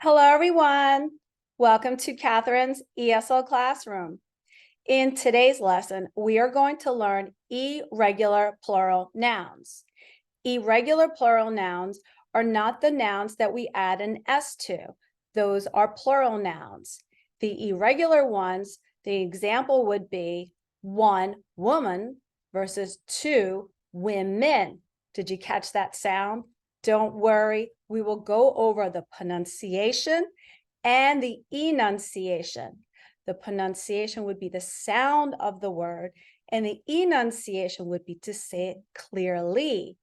Hello, everyone. Welcome to Catherine's ESL classroom. In today's lesson, we are going to learn irregular plural nouns. Irregular plural nouns are not the nouns that we add an S to. Those are plural nouns. The irregular ones, the example would be one woman versus two women. Did you catch that sound? Don't worry, we will go over the pronunciation and the enunciation. The pronunciation would be the sound of the word, and the enunciation would be to say it clearly.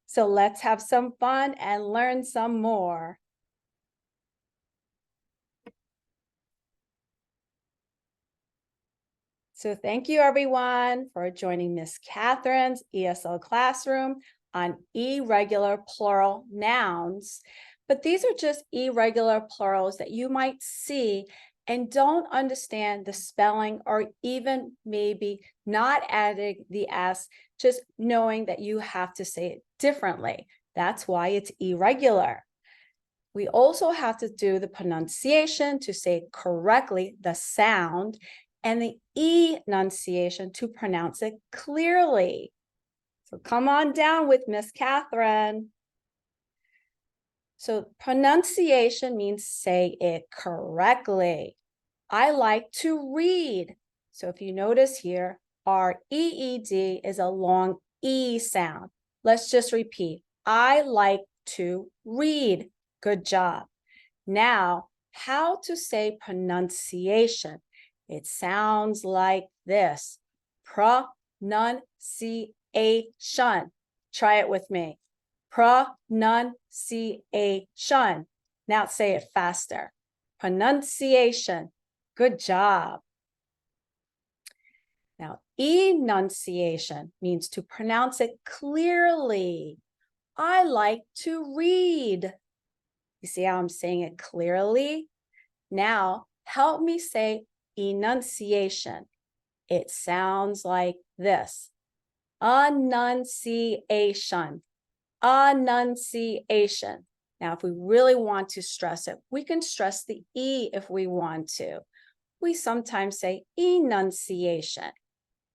So let's have some fun and learn some more. So thank you, everyone, for joining Ms. Catherine's ESL classroom on irregular plural nouns. But these are just irregular plurals that you might see and don't understand the spelling, or even maybe not adding the S, just knowing that you have to say it differently. That's why it's irregular. We also have to do the pronunciation to say it correctly, the sound, and the enunciation to pronounce it clearly. So come on down with Ms. Catherine. So pronunciation means say it correctly. I like to read. So if you notice here, R-E-E-D is a long E sound. Let's just repeat. I like to read. Good job. Now, how to say pronunciation? It sounds like this. Pronunciation. Try it with me. Pronunciation. Now say it faster. Pronunciation. Good job. Now, enunciation means to pronounce it clearly. I like to read. You see how I'm saying it clearly? Now, help me say enunciation. It sounds like this. Enunciation. Enunciation. Now, if we really want to stress it, we can stress the E if we want to. We sometimes say enunciation,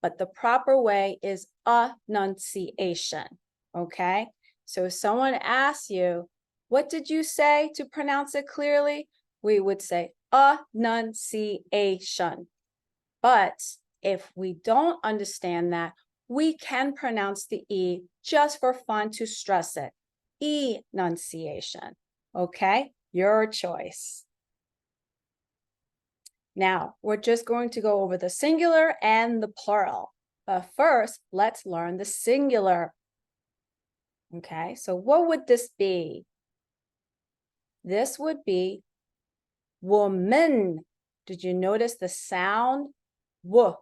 but the proper way is enunciation, okay? So if someone asks you, what did you say to pronounce it clearly? We would say enunciation. But if we don't understand that, we can pronounce the E just for fun to stress it. Enunciation. Okay, your choice. Now, we're just going to go over the singular and the plural. But first, let's learn the singular. Okay, so what would this be? This would be woman. Did you notice the sound? W,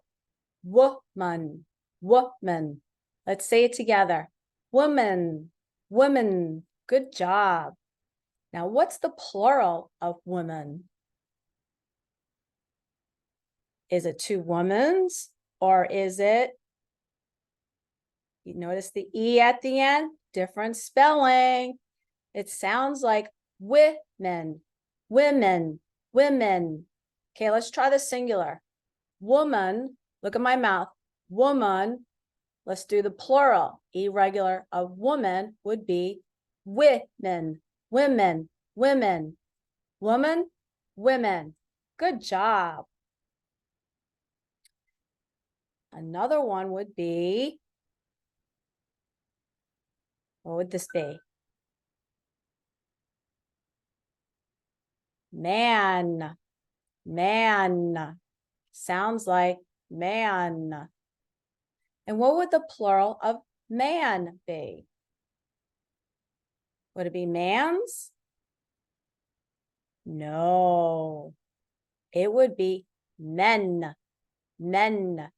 woman, woman. Let's say it together. Woman, woman. Good job. Now, what's the plural of woman? Is it two womans, or is it, you notice the E at the end? Different spelling. It sounds like women, women, women. Okay, let's try the singular. Woman, look at my mouth. Woman. Let's do the plural. Irregular of woman would be women, women, women. Woman, women. Good job. Another one would be, what would this be? Man, man. Sounds like man. And what would the plural of man be? Would it be mans? No, it would be men, men.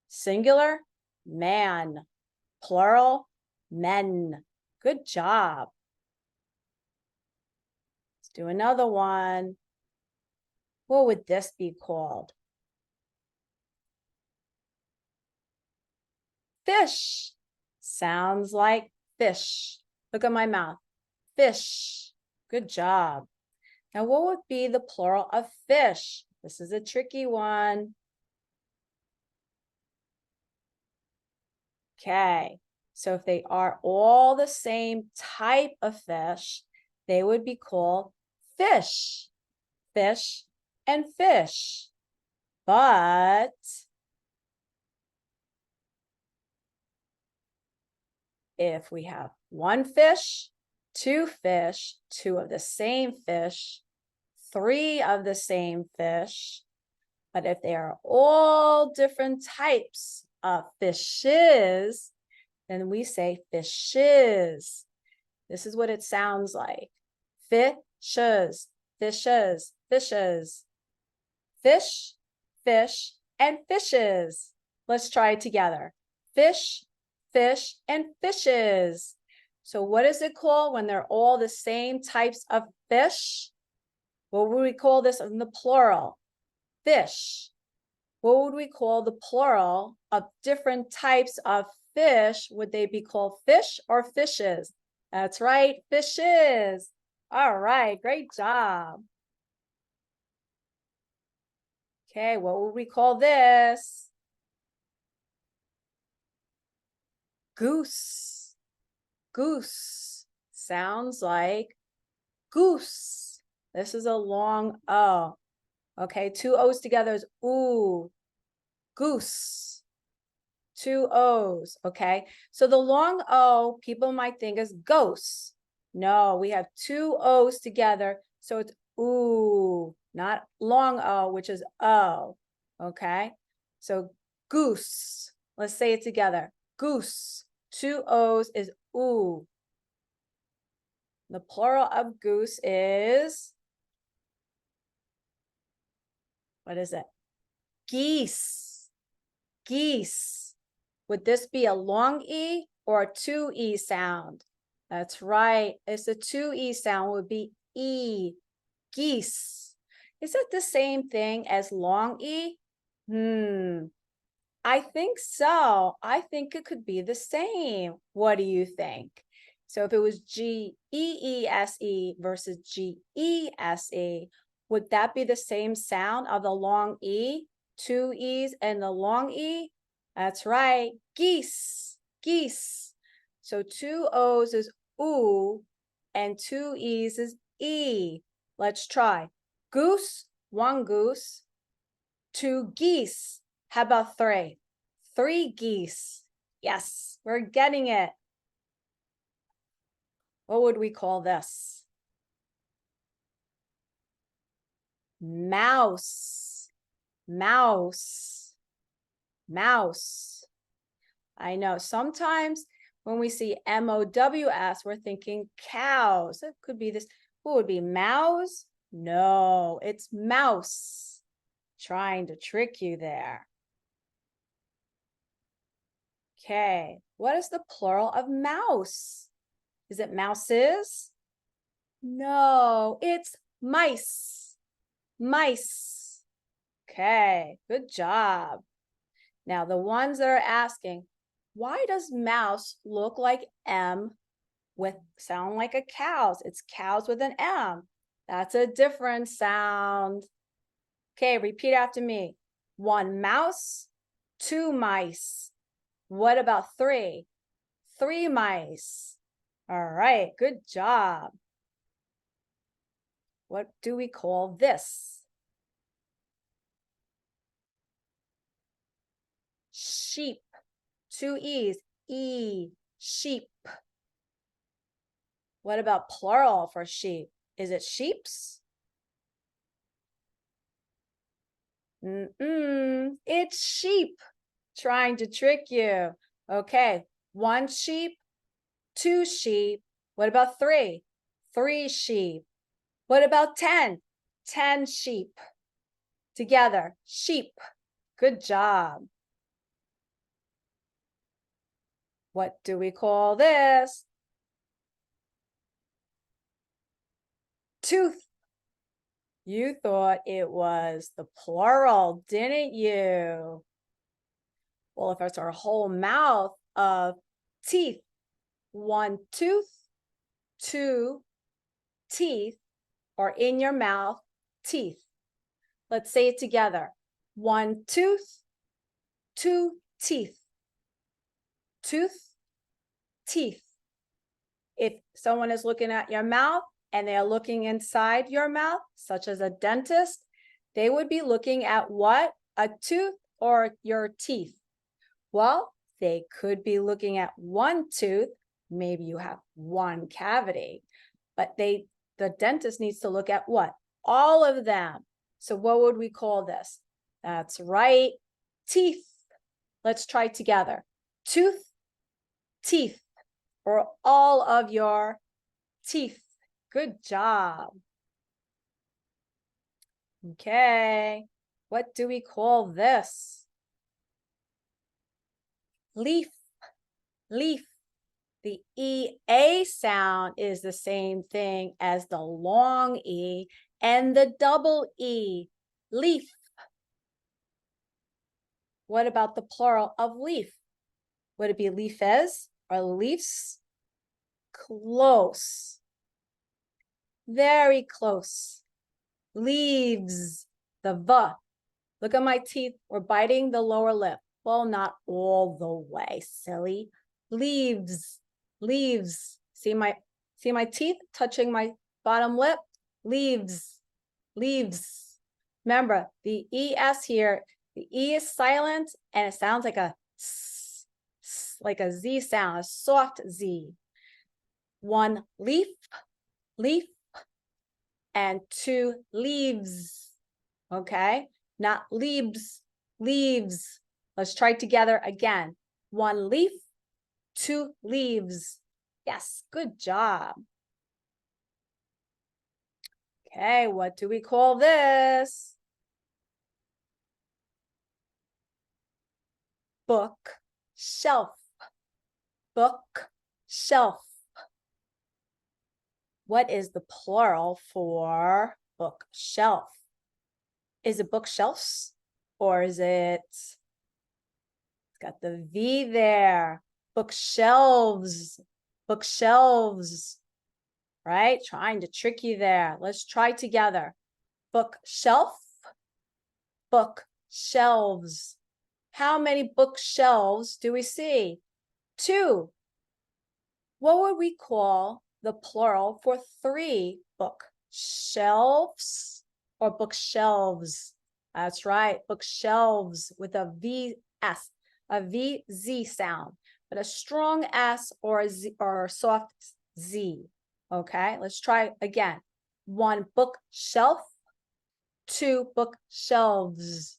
Singular, man. Plural, men. Good job. Let's do another one. What would this be called? Fish. Sounds like fish. Look at my mouth. Fish. Good job. Now, what would be the plural of fish? This is a tricky one. Okay, so if they are all the same type of fish, they would be called fish, fish, and fish. But if we have one fish, two of the same fish, three of the same fish, but if they are all different types of fishes, then we say fishes. This is what it sounds like. Fishes, fishes, fishes. Fish, fish, and fishes. Let's try it together. Fish, fish, and fishes. So what is it called when they're all the same types of fish? What would we call this in the plural? Fish. What would we call the plural of different types of fish? Would they be called fish or fishes? That's right, fishes. All right, great job. Okay, what would we call this? Goose. Goose. Sounds like goose. This is a long O. Okay, two O's together is ooh. Goose. Two O's. Okay, so the long O people might think is ghost. No, we have two O's together, so it's ooh, not long O, which is O. Okay, so goose. Let's say it together. Goose. Two O's is ooh. The plural of goose is, what is it? Geese. Geese. Would this be a long E or a two E sound? That's right. It's a two E sound, would be E. Geese. Is it the same thing as long E? I think so. I think it could be the same. What do you think? So if it was Geese versus Gese, would that be the same sound of the long E? Two E's and the long E? That's right. Geese. Geese. So two O's is oo and two E's is E. Let's try. Goose, one goose. Two geese. How about three? Three geese. Yes, we're getting it. What would we call this? Mouse. Mouse. Mouse. I know sometimes when we see MOWS, we're thinking cows. It could be this. What would be mouse? No, it's mouse. Trying to trick you there. Okay, what is the plural of mouse? Is it mouses? No, it's mice. Mice. Okay, good job. Now, the ones that are asking, why does mouse look like M with sound like a cow's? It's cows with an M. That's a different sound. Okay, repeat after me. One mouse, two mice. What about three? Three mice. All right, good job. What do we call this? Sheep. Two E's. E. Sheep. What about plural for sheep? Is it sheeps? It's sheep. Trying to trick you. Okay, one sheep, two sheep. What about three? Three sheep. What about 10? 10 sheep. Together, sheep. Good job. What do we call this? Tooth. You thought it was the plural, didn't you? Well, if it's our whole mouth of teeth, one tooth, two teeth, or in your mouth, teeth. Let's say it together. 1 tooth, 2 teeth. Tooth, teeth. If someone is looking at your mouth and they're looking inside your mouth, such as a dentist, they would be looking at what? A tooth or your teeth? Well, they could be looking at one tooth. Maybe you have one cavity, but the dentist needs to look at what? All of them. So what would we call this? That's right, teeth. Let's try together. Tooth, teeth, or all of your teeth. Good job. Okay, what do we call this? Leaf, leaf. The EA sound is the same thing as the long E and the double E, leaf. What about the plural of leaf? Would it be leafes or leaves? Close. Very close. Leaves, the V. Look at my teeth. We're biting the lower lip. Well, not all the way, silly. Leaves, leaves. See my teeth touching my bottom lip? Leaves, leaves. Remember, the ES here, the E is silent and it sounds like a S, like a Z sound, a soft Z. 1 leaf, leaf, and 2 leaves. Okay, not leaves, leaves. Let's try together again. 1 leaf, 2 leaves. Yes, good job. Okay, what do we call this? Book, shelf. Book, shelf. What is the plural for bookshelf? Is it bookshelves or is it, it's got the V there, bookshelves, bookshelves, right? Trying to trick you there. Let's try together. Bookshelf, bookshelves. How many bookshelves do we see? 2. What would we call the plural for 3 bookshelves or bookshelves? That's right, bookshelves with a VS, a VZ sound, but a strong S or a Z or a soft Z. Okay, let's try again. 1 bookshelf, 2 bookshelves.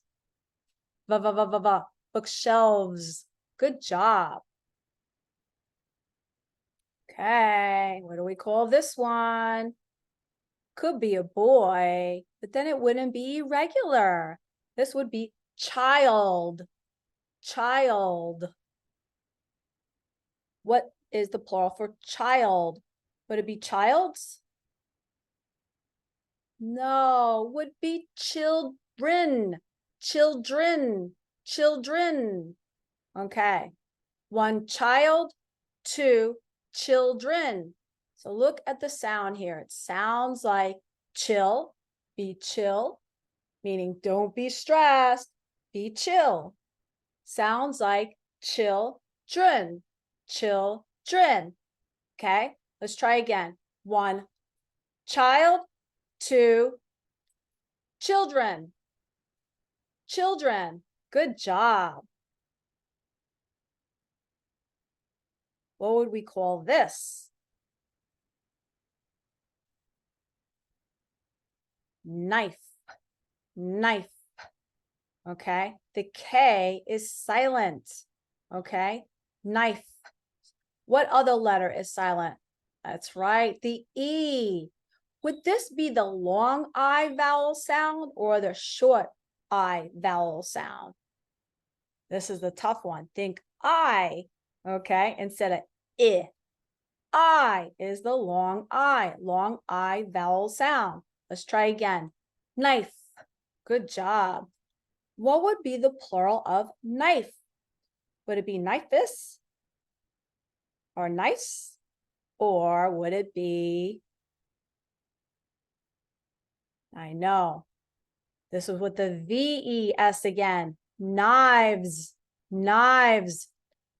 Bookshelves. Good job. Okay, what do we call this one? Could be a boy, but then it wouldn't be irregular. This would be child, child. What is the plural for child? Would it be childs? No, would be children, children, children. Okay, 1 child, 2 children. So look at the sound here. It sounds like chill, be chill, meaning don't be stressed, be chill. Sounds like children, children. Okay, let's try again. 1 child, 2 children, children. Good job. What would we call this? Knife, knife. Okay, the K is silent. Okay, knife. What other letter is silent? That's right, the E. Would this be the long I vowel sound or the short I vowel sound? This is the tough one. Think I, okay, instead of I. I is the long I vowel sound. Let's try again. Knife. Good job. What would be the plural of knife? Would it be knifes or nice? Or would it be I know. This is with the V-E-S again. Knives, knives.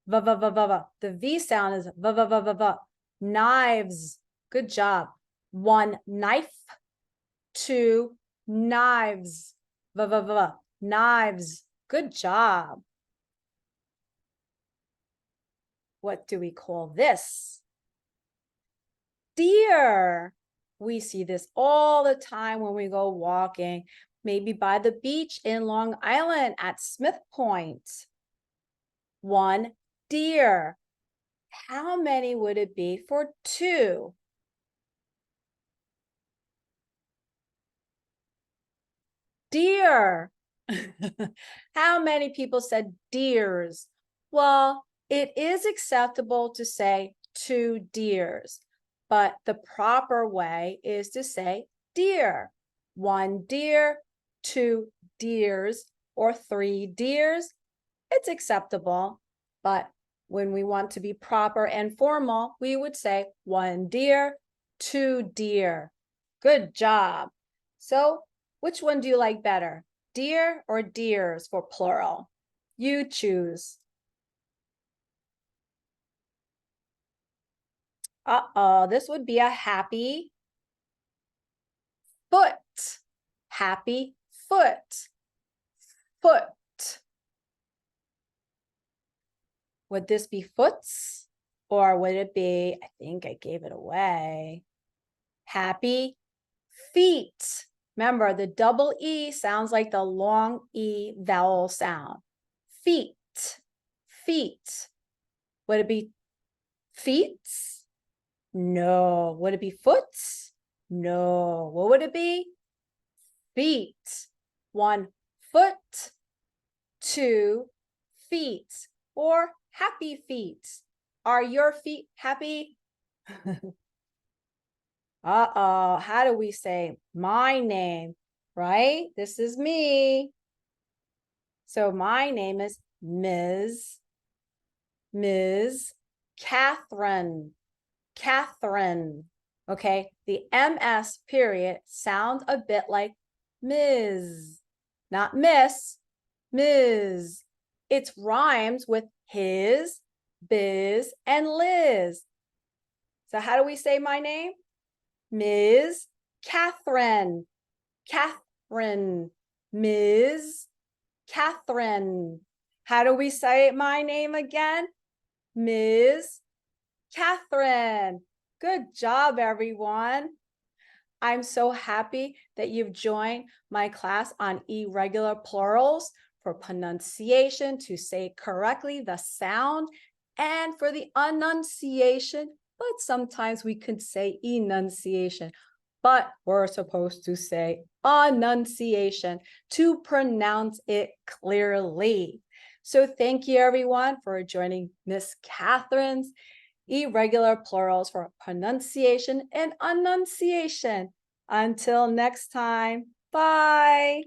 The V sound is v. Knives. Good job. 1 knife, 2 knives. Knives. Good job. What do we call this? Deer. We see this all the time when we go walking, maybe by the beach in Long Island at Smith Point. 1 deer. How many would it be for 2? Deer. How many people said deers? Well, it is acceptable to say 2 deers, but the proper way is to say deer. 1 deer, 2 deers, or 3 deers. It's acceptable, but when we want to be proper and formal, we would say 1 deer, 2 deer. Good job. So which one do you like better? Deer or deers for plural? You choose. This would be a happy foot. Happy foot. Foot. Would this be foots? Or would it be, I think I gave it away, happy feet. Remember, the double E sounds like the long E vowel sound. Feet, feet. Would it be feet? No. Would it be foots? No. What would it be? Feet. 1 foot, 2 feet, or happy feet. Are your feet happy? How do we say my name, right? This is me. So my name is Ms. Catherine. Catherine. Okay, the MS period sounds a bit like Ms. Not Miss, Ms. It rhymes with his, biz, and Liz. So how do we say my name? Ms. Catherine. Catherine. Ms. Catherine. How do we say my name again? Ms. Catherine. Good job, everyone. I'm so happy that you've joined my class on irregular plurals for pronunciation, to say correctly the sound, and for the enunciation, but sometimes we could say enunciation, but we're supposed to say enunciation to pronounce it clearly. So thank you, everyone, for joining Ms. Catherine's Irregular Plurals for pronunciation and enunciation. Until next time, bye.